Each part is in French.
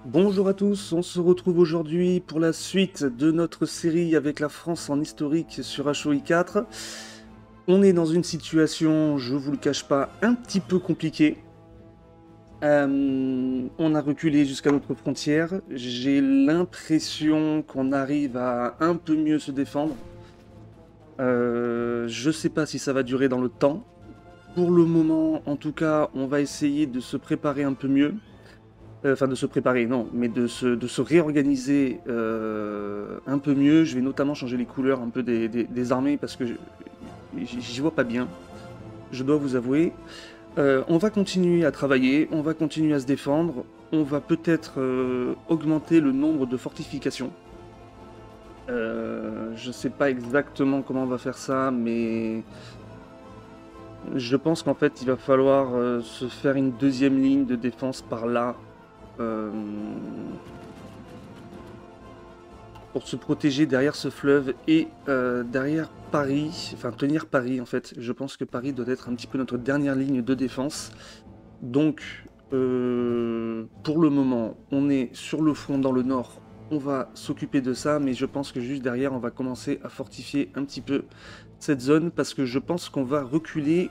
Bonjour à tous, on se retrouve aujourd'hui pour la suite de notre série avec la France en historique sur HOI 4. On est dans une situation, je vous le cache pas, un petit peu compliquée. On a reculé jusqu'à notre frontière. J'ai l'impression qu'on arrive à un peu mieux se défendre. Je sais pas si ça va durer dans le temps. Pour le moment, en tout cas, on va essayer de se préparer un peu mieux. Enfin, de se préparer, non, mais de se réorganiser un peu mieux. Je vais notamment changer les couleurs un peu des armées parce que j'y vois pas bien, je dois vous avouer. On va continuer à travailler, on va continuer à se défendre, on va peut-être augmenter le nombre de fortifications. Je sais pas exactement comment on va faire ça, mais je pense qu'en fait il va falloir se faire une deuxième ligne de défense par là. euh, pour se protéger derrière ce fleuve et derrière Paris, enfin tenir Paris en fait. Je pense que Paris doit être un petit peu notre dernière ligne de défense. Donc pour le moment, on est sur le front dans le nord. On va s'occuper de ça, mais je pense que juste derrière, on va commencer à fortifier un petit peu cette zone parce que je pense qu'on va reculer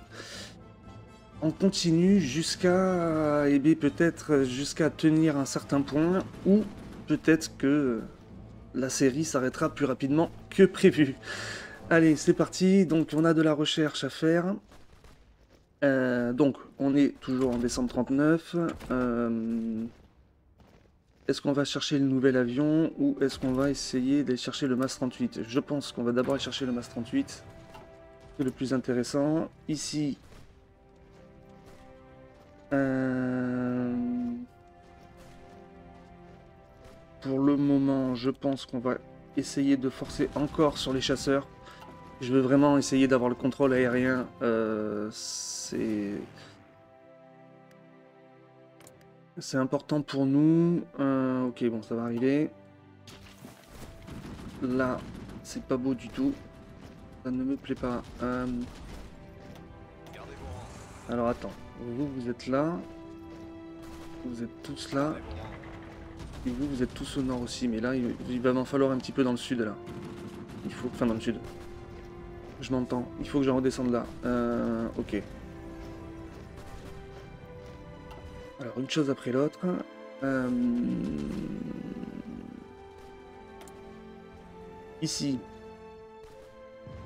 en continu jusqu'à, eh bien, peut-être jusqu'à tenir un certain point ou peut-être que la série s'arrêtera plus rapidement que prévu. Allez, c'est parti. Donc, on a de la recherche à faire. Donc, on est toujours en décembre 39. Est-ce qu'on va chercher le nouvel avion ou est-ce qu'on va essayer d'aller chercher le MAS 38? Je pense qu'on va d'abord aller chercher le MAS 38. C'est le plus intéressant. Ici. Pour le moment, je pense qu'on va essayer de forcer encore sur les chasseurs. Je veux vraiment essayer d'avoir le contrôle aérien. C'est important pour nous. Ok, bon, ça va arriver. Là, c'est pas beau du tout. Ça ne me plaît pas. Alors attends, vous êtes là. Vous êtes tous là. Et vous êtes tous au nord aussi. Mais là, il va m'en falloir un petit peu dans le sud, là. Il faut... Enfin, dans le sud. Je m'entends. Il faut que je redescende là. Ok. Alors, une chose après l'autre. Ici,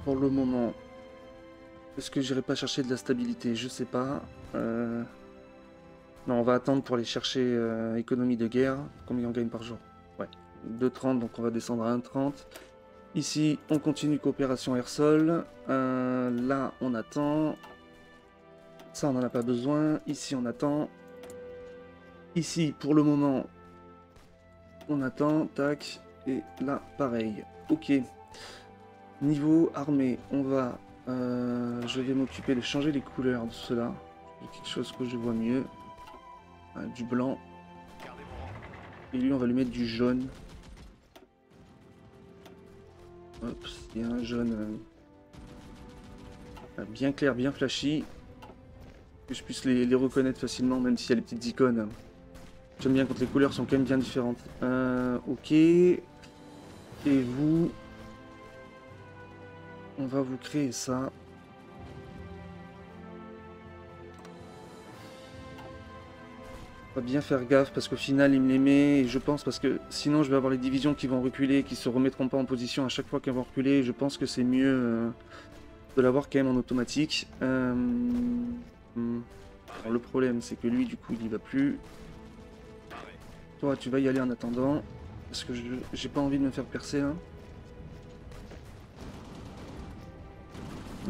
pour le moment, est-ce que j'irai pas chercher de la stabilité? Je sais pas. Non, on va attendre pour aller chercher économie de guerre. Combien on gagne par jour? Ouais, 2,30, donc on va descendre à 1,30. Ici, on continue coopération air-sol. Là, on attend. Ça, on n'en a pas besoin. Ici, on attend. Ici, pour le moment, on attend. Tac. Et là, pareil. Ok. Niveau armée, on va... je vais m'occuper de changer les couleurs de cela. Quelque chose que je vois mieux. Du blanc. Et lui, on va lui mettre du jaune. Hop, il y a un jaune bien clair, bien flashy. Que je puisse les reconnaître facilement, même s'il y a les petites icônes. J'aime bien quand les couleurs sont quand même bien différentes. Ok. Et vous... On va vous créer ça. On va bien faire gaffe parce qu'au final il me les met et je pense parce que sinon je vais avoir les divisions qui vont reculer, qui se remettront pas en position à chaque fois qu'elles vont reculer. Je pense que c'est mieux de l'avoir quand même en automatique. Alors, le problème c'est que lui du coup il y va plus. Toi tu vas y aller en attendant parce que j'ai pas envie de me faire percer là.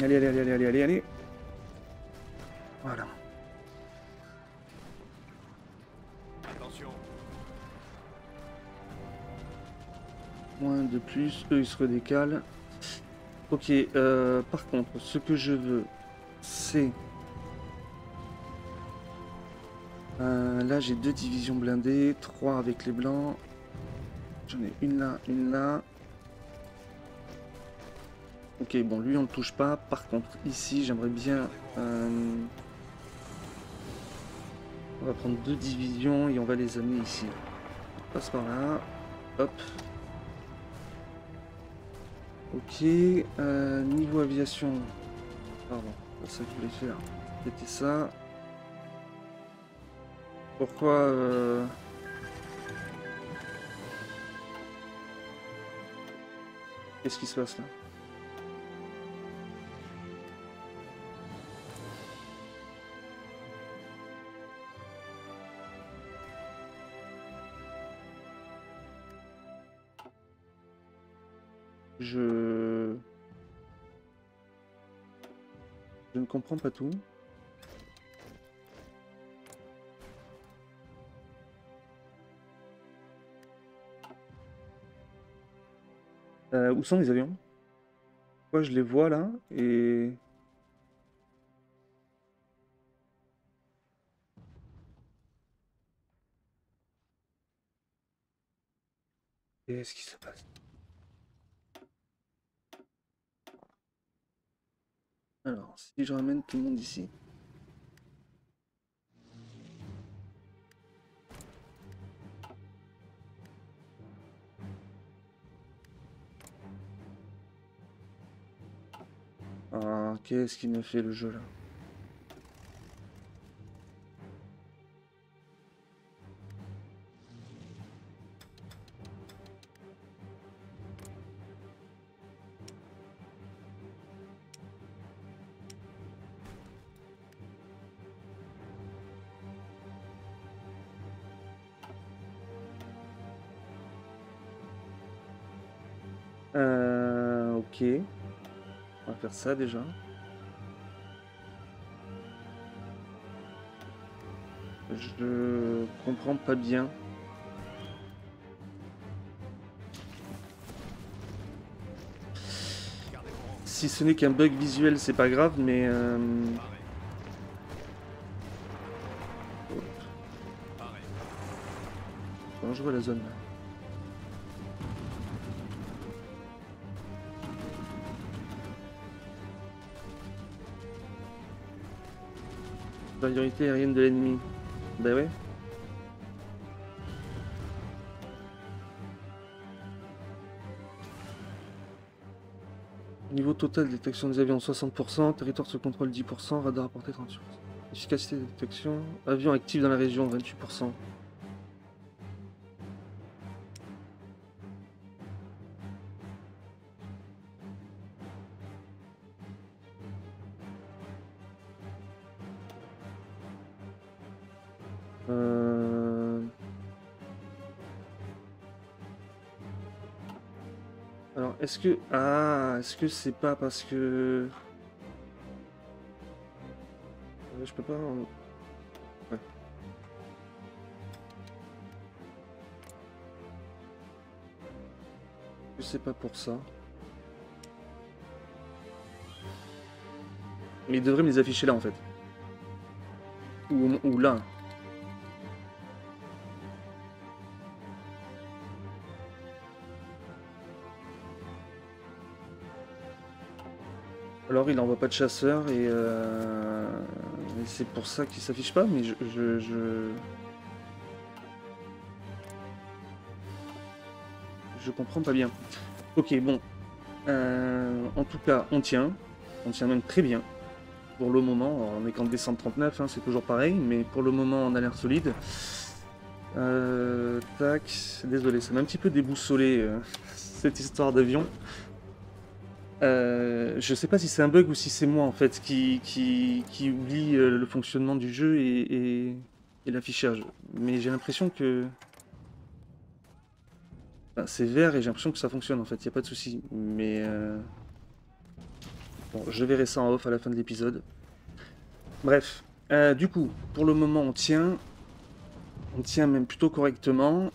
Allez, allez, allez, allez, allez, allez, allez. Voilà. Moins de plus, eux ils se redécalent. Ok, par contre, ce que je veux, c'est... là j'ai 2 divisions blindées, 3 avec les blancs. J'en ai une là, une là. Ok, bon, lui on ne touche pas. Par contre, ici, j'aimerais bien... on va prendre 2 divisions et on va les amener ici. passe par là. Hop. Ok. Niveau aviation. Pardon, c'est ça que je voulais faire. C'était ça. Pourquoi Qu'est-ce qui se passe là? Je ne comprends pas tout. Où sont les avions? Moi je les vois là et... Qu'est-ce qui se passe? Alors, si je ramène tout le monde ici. Ah, qu'est-ce qu'il me fait le jeu là? Ok. On va faire ça déjà. Je comprends pas bien. Si ce n'est qu'un bug visuel, c'est pas grave, mais... Comment je vois la zone là? Supériorité aérienne de l'ennemi. Bah ouais. Niveau total de détection des avions 60%, territoire sous contrôle 10%, radar apporté 38%. Efficacité de détection, avion actif dans la région 28%. Alors, est-ce que... Ah, est-ce que c'est pas parce que... Je peux pas... Ouais. Est-ce que c'est pas pour ça? Mais il devrait me les afficher là en fait. Ou là. Alors il envoie pas de chasseur et c'est pour ça qu'il s'affiche pas, mais je comprends pas bien. Ok, bon. En tout cas, on tient même très bien. Pour le moment, on est qu'en descente 39, hein, c'est toujours pareil, mais pour le moment on a l'air solide. Tac, désolé, ça m'a un petit peu déboussolé cette histoire d'avion. Je sais pas si c'est un bug ou si c'est moi en fait qui oublie le fonctionnement du jeu et l'affichage. Mais j'ai l'impression que... Enfin, c'est vert et j'ai l'impression que ça fonctionne en fait, y a pas de souci. Mais bon, je verrai ça en off à la fin de l'épisode. Bref, du coup, pour le moment on tient. On tient même plutôt correctement.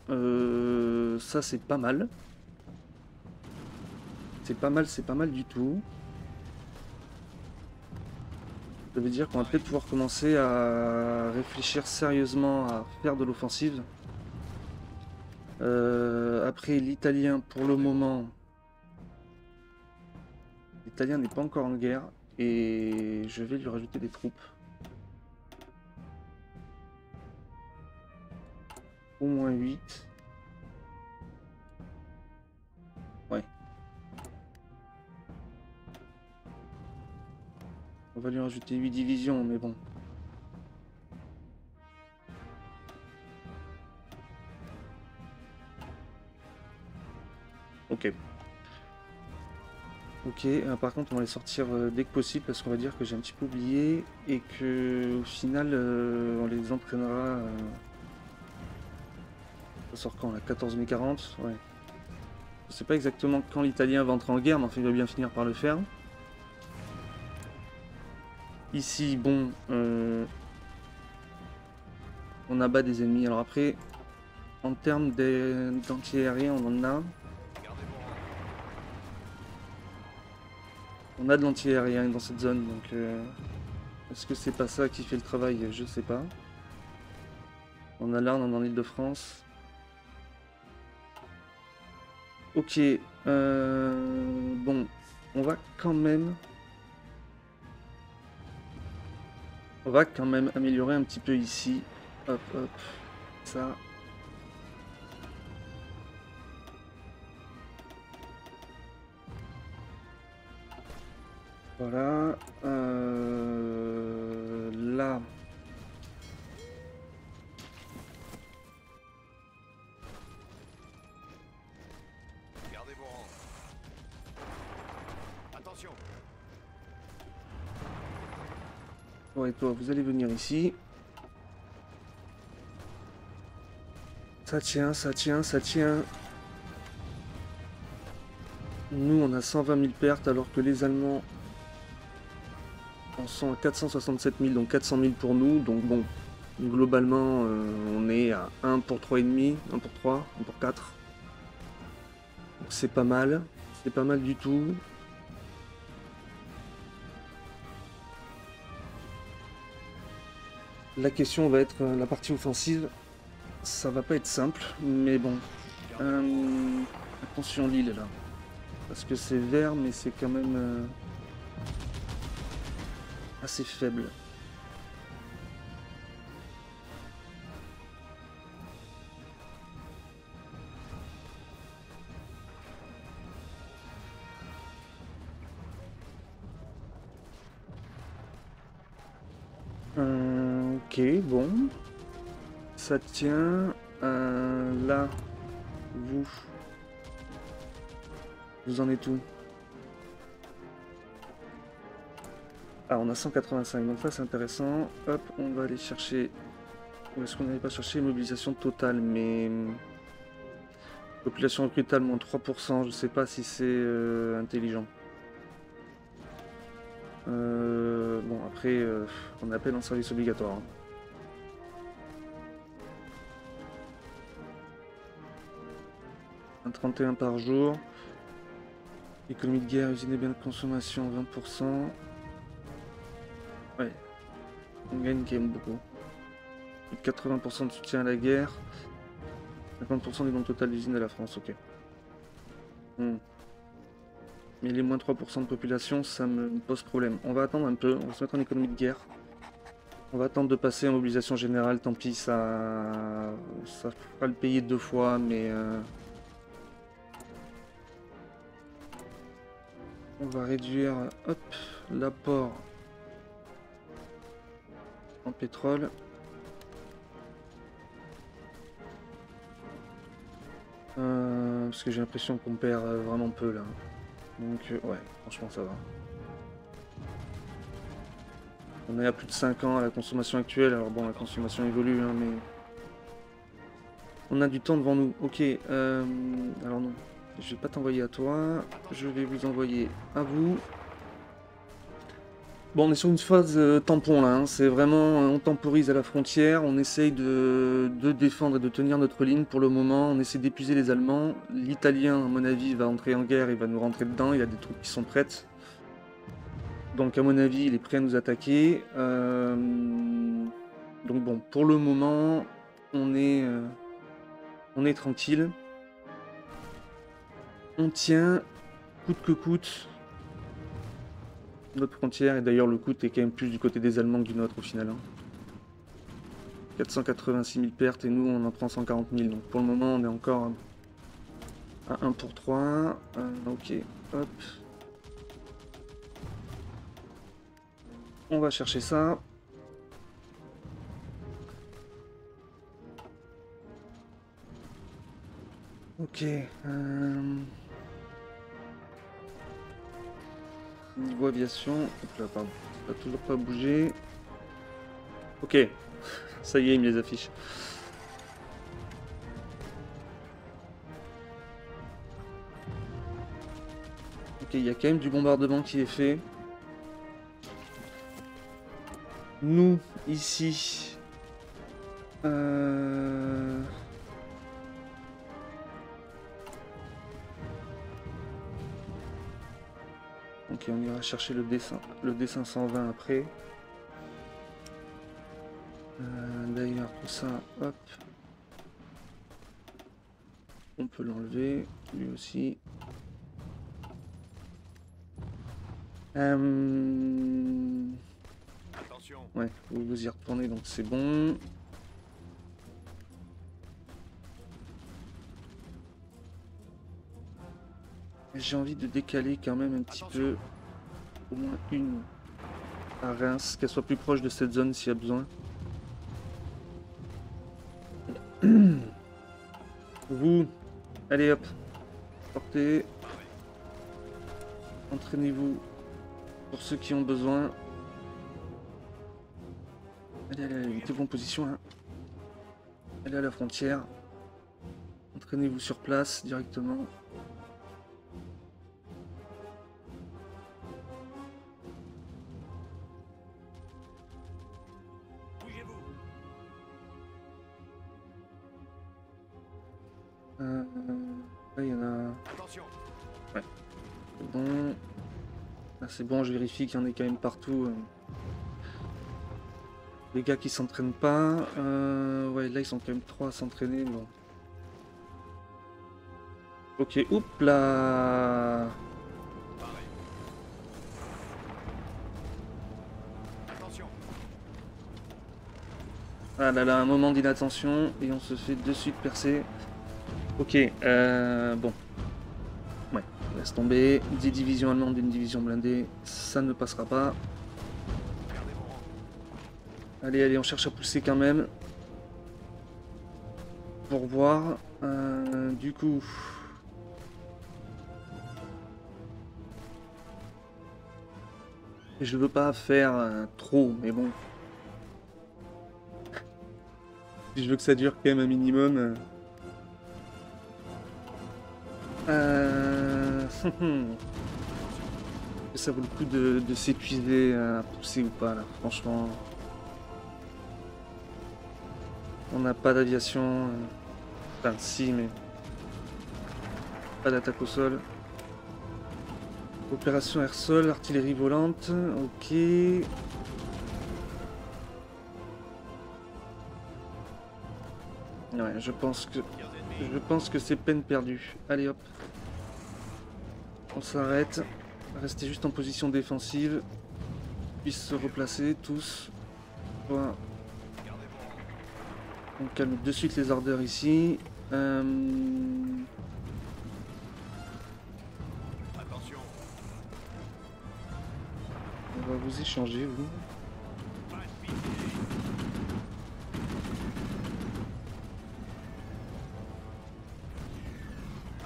Ça c'est pas mal. C'est pas mal du tout. Ça veut dire qu'on va peut-être pouvoir commencer à réfléchir sérieusement à faire de l'offensive. Après l'italien, pour le moment, l'italien n'est pas encore en guerre et je vais lui rajouter des troupes. Au moins 8. On va lui rajouter 8 divisions, mais bon. Ok. Ok, par contre on va les sortir dès que possible parce qu'on va dire que j'ai un petit peu oublié et que au final on les entraînera. Ça sort quand là, 14 mai 40, ouais. Je sais pas exactement quand l'Italien va entrer en guerre, mais enfin il va bien finir par le faire. Ici, bon, on abat des ennemis. Alors après, en termes d'anti-aérien, on en a. On a de l'anti-aérien dans cette zone, donc est-ce que c'est pas ça qui fait le travail? Je sais pas. On a là, on en a en Île-de-France. Ok, bon, on va quand même... On va quand même améliorer un petit peu ici. Hop, hop, ça. Voilà. Là. Gardez vos rangs. Attention. Ouais, toi, vous allez venir ici. Ça tient, ça tient, ça tient. Nous, on a 120 000 pertes, alors que les Allemands en sont à 467 000, donc 400 000 pour nous. Donc bon, globalement, on est à 1 pour 3,5, 1 pour 3, 1 pour 4. C'est pas mal. C'est pas mal du tout. La question va être la partie offensive. Ça va pas être simple, mais bon. Attention l'île là. Parce que c'est vert, mais c'est quand même assez faible. Ok, bon. Ça tient. Là, vous en êtes où? Ah, on a 185, donc ça c'est intéressant. Hop, on va aller chercher... Où est-ce qu'on n'allait pas chercher mobilisation totale, mais... Population recrutale, moins 3%, je sais pas si c'est intelligent. Bon, après, on appelle en service obligatoire. Hein. Un 31 par jour. Économie de guerre, usine et biens de consommation, 20%. Ouais, on gagne quand même beaucoup. Plus de 80% de soutien à la guerre. 50% du nombre total d'usines de la France, ok. Mais les moins 3% de population, ça me pose problème. On va attendre un peu, on va se mettre en économie de guerre. On va attendre de passer en mobilisation générale, tant pis, ça fera le payer 2 fois, mais... On va réduire, hop, l'apport en pétrole. Parce que j'ai l'impression qu'on perd vraiment peu là. Donc ouais, franchement ça va. On est à plus de 5 ans à la consommation actuelle, alors bon la consommation évolue hein, mais... On a du temps devant nous. Ok, alors non, je vais pas t'envoyer à toi, je vais vous envoyer à vous. Bon, on est sur une phase tampon là, hein. C'est vraiment, on temporise à la frontière, on essaye de défendre et de tenir notre ligne pour le moment, on essaie d'épuiser les Allemands. L'Italien, à mon avis, va entrer en guerre, il va nous rentrer dedans, il y a des troupes qui sont prêtes. Donc à mon avis, il est prêt à nous attaquer. Donc bon, pour le moment, on est tranquille. On tient, coûte que coûte. Notre frontière, et d'ailleurs le coût est quand même plus du côté des Allemands que du nôtre au final. Hein. 486 000 pertes et nous on en prend 140 000. Donc pour le moment on est encore à 1 pour 3. Ok, hop. On va chercher ça. Ok. Niveau aviation. Hop là, pardon. Ça va toujours pas bouger. Ok. Ça y est, il me les affiche. Ok, il y a quand même du bombardement qui est fait. Nous, ici... Ok, on ira chercher le D520 après. D'ailleurs, tout ça, hop. On peut l'enlever, lui aussi. Attention. Ouais, vous y retournez, donc c'est bon. J'ai envie de décaler quand même un petit peu, au moins une à Reims, qu'elle soit plus proche de cette zone s'il y a besoin. Vous, allez hop, sortez, entraînez-vous pour ceux qui ont besoin. Allez, allez, allez, mettez-vous en position là. Allez à la frontière. Entraînez-vous sur place directement. Là, il y en a... Attention. Ouais, c'est bon. Là, c'est bon, je vérifie qu'il y en ait quand même partout. Les gars qui s'entraînent pas. Ouais, là, ils sont quand même 3 à s'entraîner. Bon. Ok, oups là. Pareil. Attention. Ah là là, un moment d'inattention et on se fait de suite percer. Ok, bon. Ouais, laisse tomber. 10 divisions allemandes, une division blindée, ça ne passera pas. Gardez vos rangs. Allez, allez, on cherche à pousser quand même. Pour voir. Du coup... Je veux pas faire trop, mais bon. Si je veux que ça dure quand même un minimum. Ça vaut le coup de s'épuiser à pousser ou pas là, franchement. On n'a pas d'aviation. Enfin si, mais pas d'attaque au sol. Opération air-sol, artillerie volante, ok. Ouais, je pense que c'est peine perdue. Allez hop. On s'arrête. Restez juste en position défensive. Puissent se replacer tous. Voilà. Gardez vos rangs. On calme de suite les ardeurs ici. Attention. On va vous échanger, vous. Pas de pitié.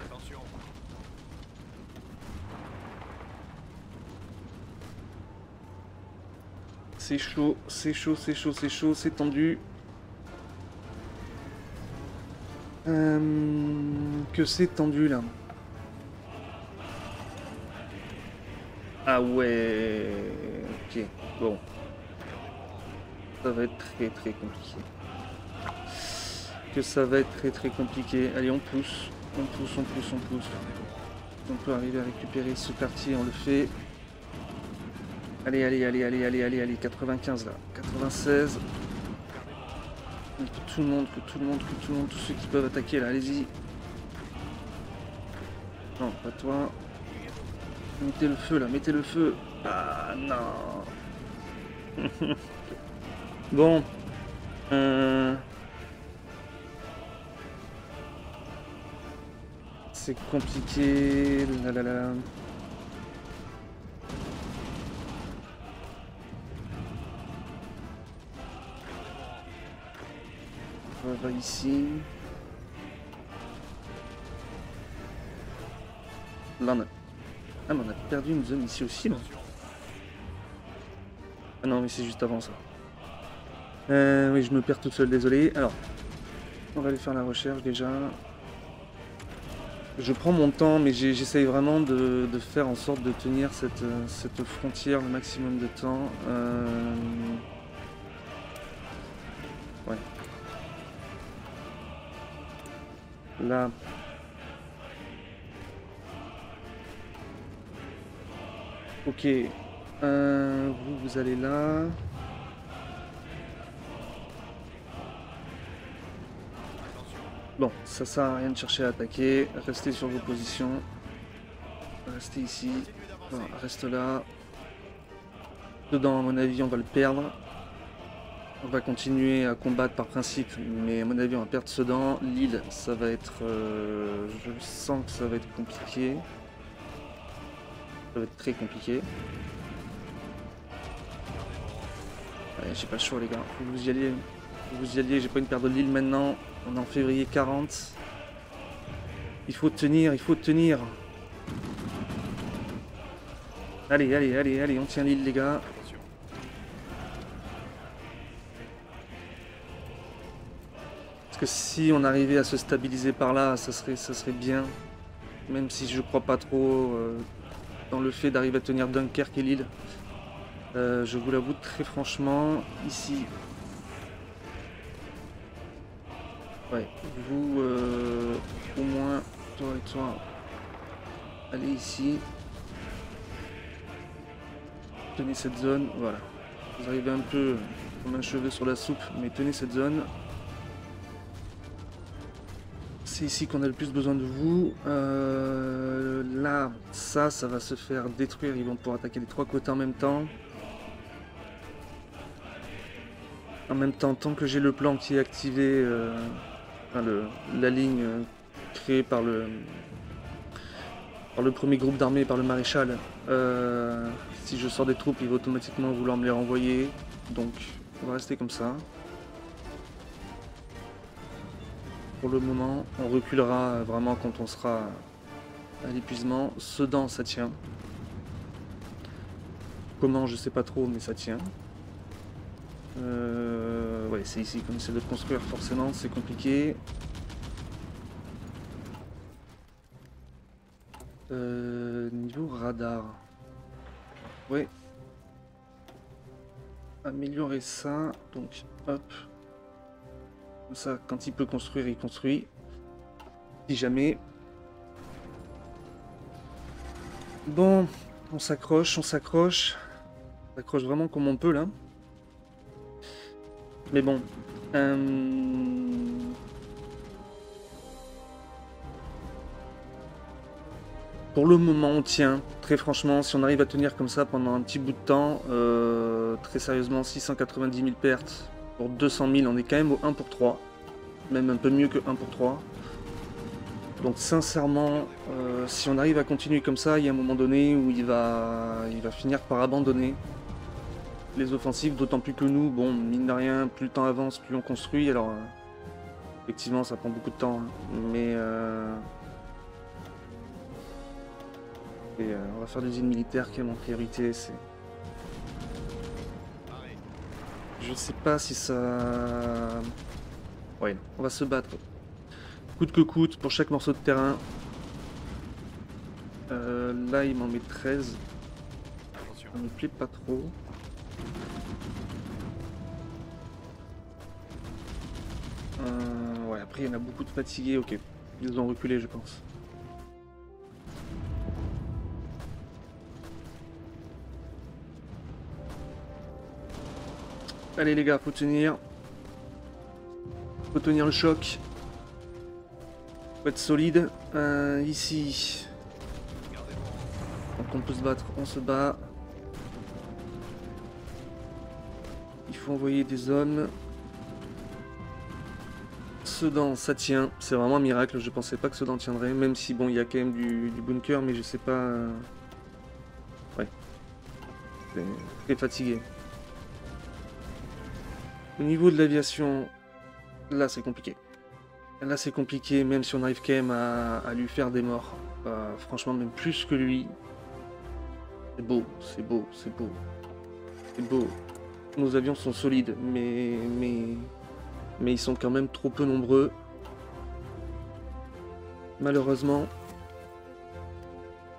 Attention. C'est chaud, c'est chaud, c'est chaud, c'est chaud, c'est tendu. Que c'est tendu là. Ah ouais. Ok, bon. Ça va être très très compliqué. Que ça va être très très compliqué. Allez, on pousse. On pousse, on pousse, on pousse. On peut arriver à récupérer ce quartier, on le fait. Allez, allez, allez, allez, allez, allez, allez, 95 là. 96. Que tout le monde, que tout le monde, que tout le monde, tous ceux qui peuvent attaquer là, allez-y. Non, pas toi. Mettez le feu là, mettez le feu. Ah non. Bon. C'est compliqué. Là, là, là. va ici. Là, on a... Ah, mais on a perdu une zone ici aussi, là. Ah non, mais c'est juste avant ça. Oui, je me perds toute seule, désolé. Alors, on va aller faire la recherche déjà. Je prends mon temps, mais j'essaye vraiment de faire en sorte de tenir cette frontière le maximum de temps. Ouais. Là. Ok. Vous allez là. Bon, ça sert à rien de chercher à attaquer. Restez sur vos positions. Restez ici. Voilà, reste là. Dedans, à mon avis, on va le perdre. On va continuer à combattre par principe, mais à mon avis, on va perdre Sedan. Lille, ça va être... je sens que ça va être compliqué. Ça va être très compliqué. Ouais, j'ai pas le choix, les gars. Faut que vous y alliez. Faut que vous y alliez. J'ai pas une paire de Lille maintenant. On est en février 40. Il faut tenir, il faut tenir. Allez, allez, allez, allez, on tient Lille, les gars. Parce que si on arrivait à se stabiliser par là, ça serait bien. Même si je crois pas trop dans le fait d'arriver à tenir Dunkerque et Lille. Je vous l'avoue très franchement, ici... Ouais, vous, au moins, toi et toi, allez ici. Tenez cette zone, voilà. Vous arrivez un peu comme un cheveu sur la soupe, mais tenez cette zone. C'est ici qu'on a le plus besoin de vous. Là, ça va se faire détruire. Ils vont pouvoir attaquer les trois côtés en même temps. En même temps, tant que j'ai le plan qui est activé, enfin la ligne créée par le premier groupe d'armée, par le maréchal, si je sors des troupes, il va automatiquement vouloir me les renvoyer. Donc, on va rester comme ça. Pour le moment, on reculera vraiment quand on sera à l'épuisement. Sedan, ça tient. Comment, je sais pas trop, mais ça tient. Ouais, c'est ici qu'on essaie de le construire, forcément, c'est compliqué. Niveau radar. Ouais. Améliorer ça. Donc, hop. Comme ça, quand il peut construire, il construit. Si jamais. Bon, on s'accroche, on s'accroche. On s'accroche vraiment comme on peut, là. Mais bon. Pour le moment, on tient. Très franchement, si on arrive à tenir comme ça pendant un petit bout de temps, très sérieusement, 690 000 pertes pour 200 000, on est quand même au 1 pour 3. Même un peu mieux que 1 pour 3. Donc sincèrement, si on arrive à continuer comme ça, il y a un moment donné où il va finir par abandonner les offensives, d'autant plus que nous, bon, mine de rien, plus le temps avance, plus on construit, alors effectivement ça prend beaucoup de temps, hein, mais on va faire des îles militaires qui est mon priorité, c'est... Je sais pas si ça... Ouais, on va se battre. Coûte que coûte, pour chaque morceau de terrain. Là, il m'en met 13. Ça me plaît pas trop. Ouais, après, il y en a beaucoup de fatigués, ok. Ils ont reculé, je pense. Allez, les gars, faut tenir. Faut tenir le choc. Faut être solide. Ici. Donc on peut se battre, on se bat. Il faut envoyer des hommes. Sedan, ça tient. C'est vraiment un miracle. Je pensais pas que Sedan tiendrait. Même si, bon, il y a quand même du bunker, mais je sais pas... Ouais. C'est très fatigué. Au niveau de l'aviation, Là, c'est compliqué. Là, c'est compliqué, même si on arrive quand même à lui faire des morts. Franchement, même plus que lui. C'est beau, c'est beau, c'est beau. C'est beau. Nos avions sont solides, mais ils sont quand même trop peu nombreux. Malheureusement.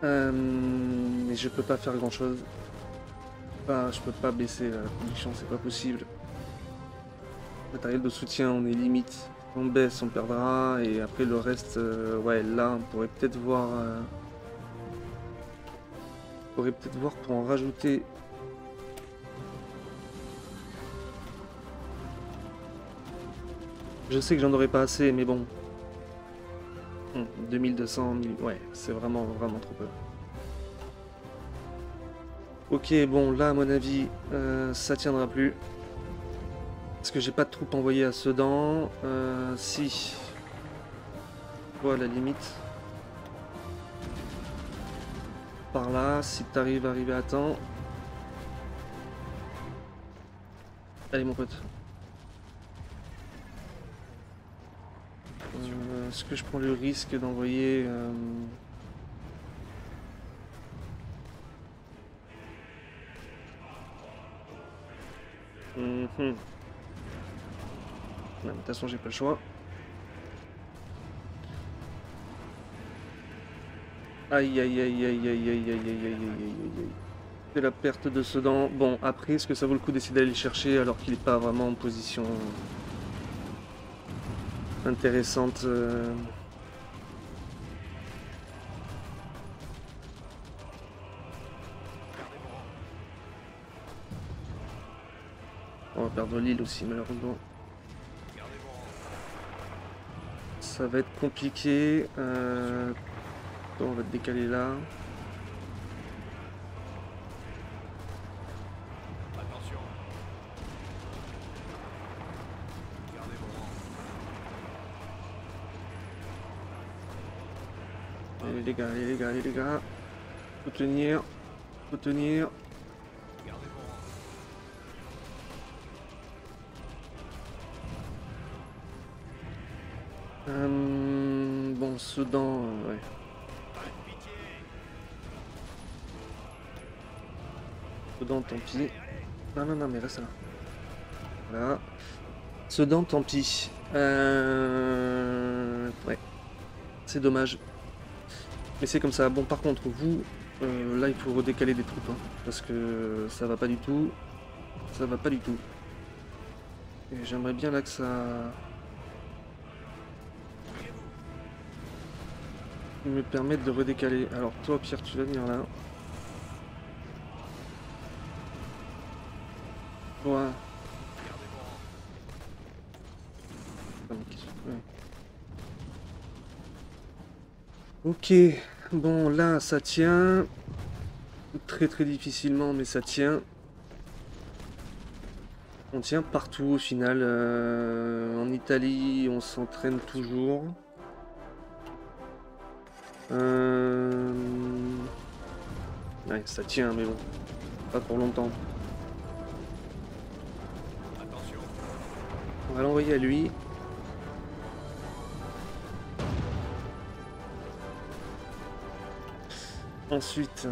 Mais je peux pas faire grand chose. Je peux pas baisser la production, c'est pas possible. Matériel de soutien, on est limite. On baisse, on perdra. Et après le reste, ouais, là, on pourrait peut-être voir. On pourrait peut-être voir pour en rajouter. Je sais que j'en aurais pas assez, mais bon. 2200, 1000, ouais, c'est vraiment, vraiment trop peu. Ok, bon, là, à mon avis, ça tiendra plus. Parce que j'ai pas de troupes envoyées à Sedan. Si. Voilà, la limite. Par là, si t'arrives à arriver à temps. Allez, mon pote. Est-ce que je prends le risque d'envoyer... Non, de toute façon, j'ai pas le choix. Aïe, aïe, aïe, aïe, aïe, aïe, aïe, aïe, aïe, aïe, aïe. C'est la perte de Sedan. Bon, après, est-ce que ça vaut le coup d'essayer d'aller le chercher alors qu'il n'est pas vraiment en position intéressante On va perdre l'île aussi, malheureusement. Ça va être compliqué. On va te décaler là. Attention. Gardez vos rangs. Allez les gars, allez les gars, allez les gars. Faut tenir. Faut tenir. Gardez vos rangs. Bon, Sedan, ouais. Pas de pitié. Sedan, tant pis. Non, non, non, mais reste là. Voilà. Sedan, tant pis. Ouais. C'est dommage. Mais c'est comme ça. Bon, par contre, vous, là, il faut redécaler des troupes. Hein, parce que ça va pas du tout. Ça va pas du tout. Et j'aimerais bien là que ça... me permettre de redécaler. Alors toi, Pierre, tu vas venir là. Toi. Gardez vos rangs. Ok, bon là ça tient. Très très difficilement, mais ça tient. On tient partout au final. En Italie, on s'entraîne toujours. Ouais, ça tient, mais bon, pas pour longtemps. Attention. On va l'envoyer à lui. Ensuite,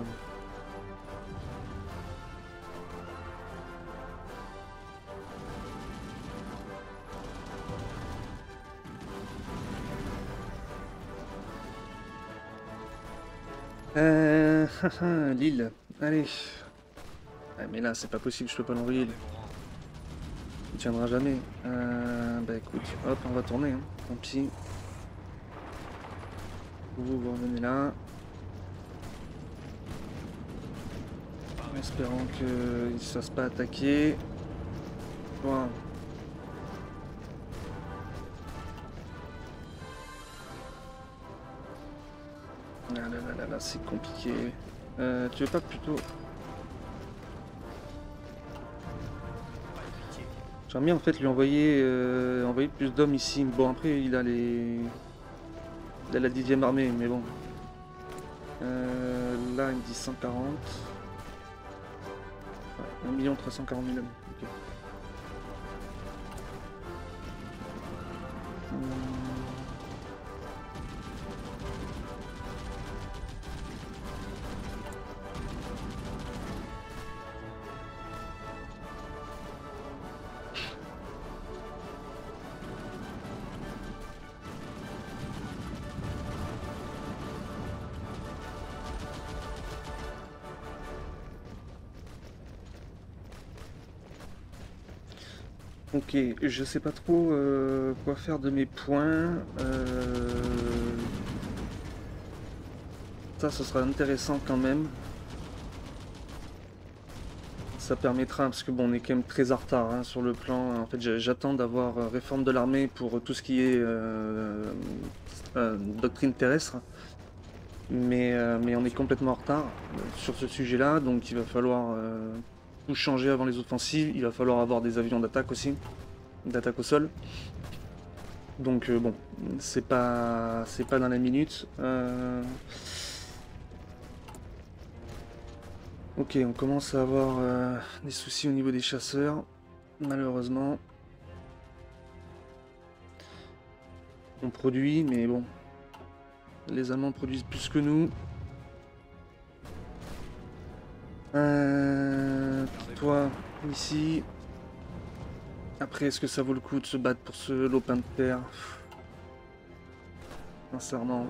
Lille. Allez. Ouais, mais là, c'est pas possible, je peux pas l'envoyer. Il tiendra jamais. Bah écoute, hop, on va tourner. Hein. Tant pis. Vous revenez là. En espérant qu'il ne se fasse pas attaquer. Wow. Ah là là là là, c'est compliqué. Tu veux pas plutôt... J'aimerais bien en fait lui envoyer, envoyer plus d'hommes ici. Bon après il a les... Il a la 10e armée, mais bon. Là il me dit 140. Ouais, 1 340 000 hommes. Ok. Ok, je sais pas trop quoi faire de mes points. Ça, ce sera intéressant quand même. Ça permettra, parce que bon, on est quand même très en retard hein, sur le plan. En fait, j'attends d'avoir réforme de l'armée pour tout ce qui est doctrine terrestre. Mais on est complètement en retard sur ce sujet-là, donc il va falloir tout changer avant les offensives. Il va falloir avoir des avions d'attaque aussi, d'attaque au sol. Donc bon, c'est pas dans la minute. Ok, on commence à avoir des soucis au niveau des chasseurs, malheureusement. On produit, mais bon, les Allemands produisent plus que nous. Toi, ici. Après, est-ce que ça vaut le coup de se battre pour ce lopin de terre? Sincèrement.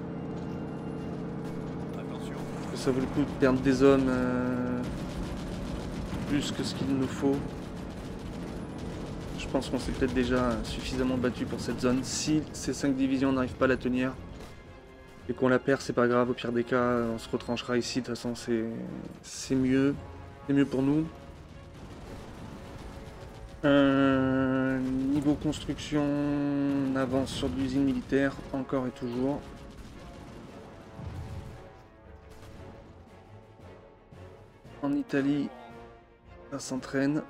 Attention. Est-ce que ça vaut le coup de perdre des hommes plus que ce qu'il nous faut? Je pense qu'on s'est peut-être déjà suffisamment battu pour cette zone. Si ces 5 divisions n'arrivent pas à la tenir et qu'on la perd, c'est pas grave. Au pire des cas, on se retranchera ici. De toute façon, c'est mieux. C'est mieux pour nous. Niveau construction, on avance sur de l'usine militaire, encore et toujours. En Italie, ça s'entraîne.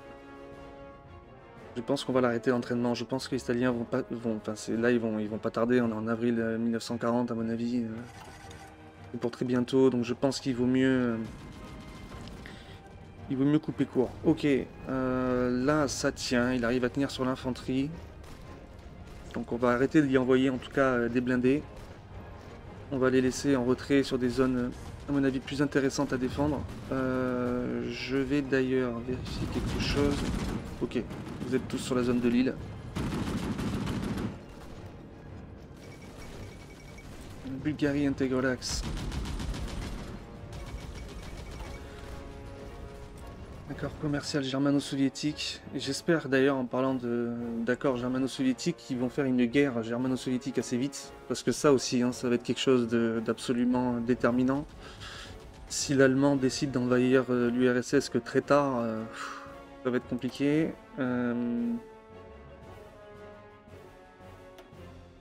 Je pense qu'on va l'arrêter l'entraînement. Je pense que les Italiens vont pas, ils vont pas tarder. On est en avril 1940 à mon avis. C'est pour très bientôt, donc je pense qu'il vaut mieux. Il vaut mieux couper court. Ok, là ça tient. Il arrive à tenir sur l'infanterie. Donc on va arrêter de y envoyer en tout cas des blindés. On va les laisser en retrait sur des zones, à mon avis, plus intéressantes à défendre. Je vais d'ailleurs vérifier quelque chose. Ok, vous êtes tous sur la zone de l'île. Bulgarie intègre l'axe. Accord commercial germano-soviétique. J'espère d'ailleurs, en parlant d'accords germano-soviétiques, qu'ils vont faire une guerre germano-soviétique assez vite. Parce que ça aussi, hein, ça va être quelque chose d'absolument déterminant. Si l'Allemand décide d'envahir l'URSS que très tard, ça va être compliqué.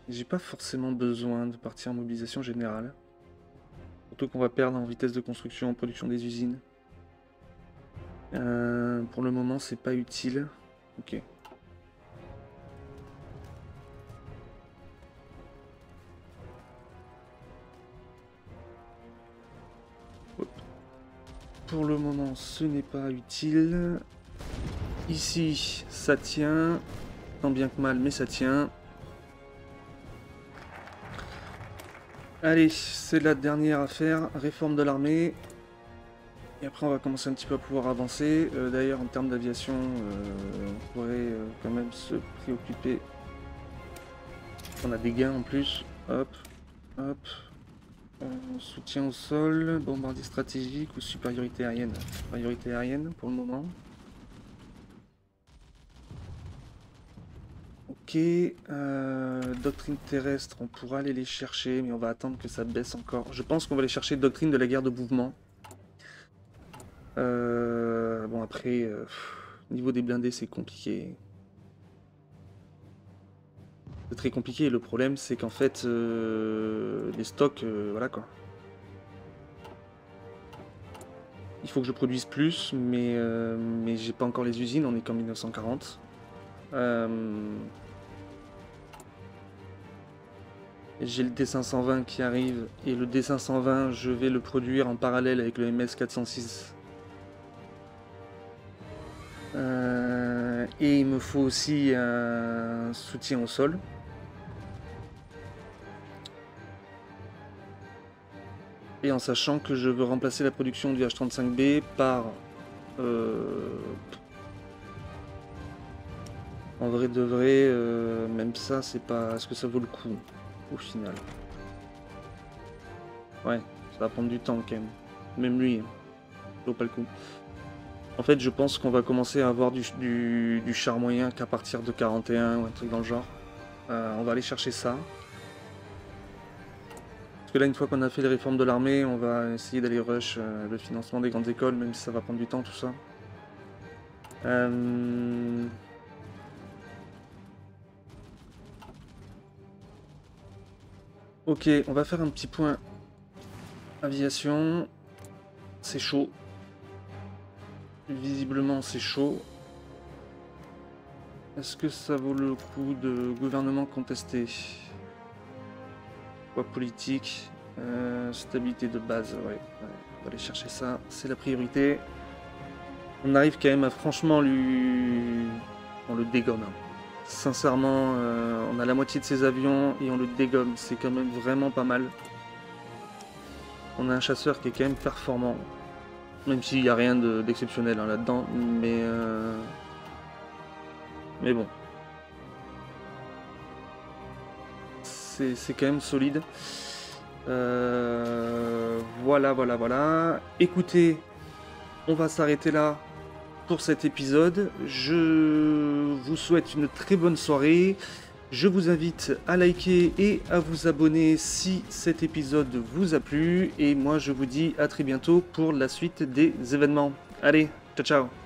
J'ai pas forcément besoin de partir en mobilisation générale. Surtout qu'on va perdre en vitesse de construction, en production des usines. Pour le moment, c'est pas utile. Ok. Hop. Pour le moment, ce n'est pas utile. Ici, ça tient. Tant bien que mal, mais ça tient. Allez, c'est la dernière affaire. Réforme de l'armée. Et après, on va commencer un petit peu à pouvoir avancer. D'ailleurs, en termes d'aviation, on pourrait quand même se préoccuper. On a des gains en plus. Hop, hop. Soutien au sol, bombardier stratégique ou supériorité aérienne. Supériorité aérienne pour le moment. Ok. Doctrine terrestre, on pourra aller les chercher, mais on va attendre que ça baisse encore. Je pense qu'on va aller chercher doctrine de la guerre de mouvement. Bon après, niveau des blindés c'est compliqué. C'est très compliqué, le problème c'est qu'en fait les stocks, voilà quoi. Il faut que je produise plus, mais j'ai pas encore les usines, on est qu'en 1940. J'ai le D520 qui arrive, et le D520 je vais le produire en parallèle avec le MS406. Et il me faut aussi un soutien au sol. Et en sachant que je veux remplacer la production du H-35B par... en vrai de vrai, même ça, c'est pas... Est-ce que ça vaut le coup, au final? Ouais, ça va prendre du temps quand même. Même lui, ça vaut pas le coup. En fait, je pense qu'on va commencer à avoir du char moyen qu'à partir de 41 ou un truc dans le genre. On va aller chercher ça. Parce que là, une fois qu'on a fait les réformes de l'armée, on va essayer d'aller rush le financement des grandes écoles, même si ça va prendre du temps, tout ça. Ok, on va faire un petit point aviation. C'est chaud. Visiblement, c'est chaud. Est-ce que ça vaut le coup de gouvernement contesté? Poids politique, stabilité de base, ouais, on va aller chercher ça, c'est la priorité. On arrive quand même à franchement lui... On le dégomme. Hein. Sincèrement, on a la moitié de ses avions et on le dégomme, c'est quand même vraiment pas mal. On a un chasseur qui est quand même performant. Même s'il n'y a rien d'exceptionnel hein, là-dedans, mais bon. C'est quand même solide. Voilà. Écoutez, on va s'arrêter là pour cet épisode. Je vous souhaite une très bonne soirée. Je vous invite à liker et à vous abonner si cet épisode vous a plu. Et moi, je vous dis à très bientôt pour la suite des événements. Allez, ciao ciao.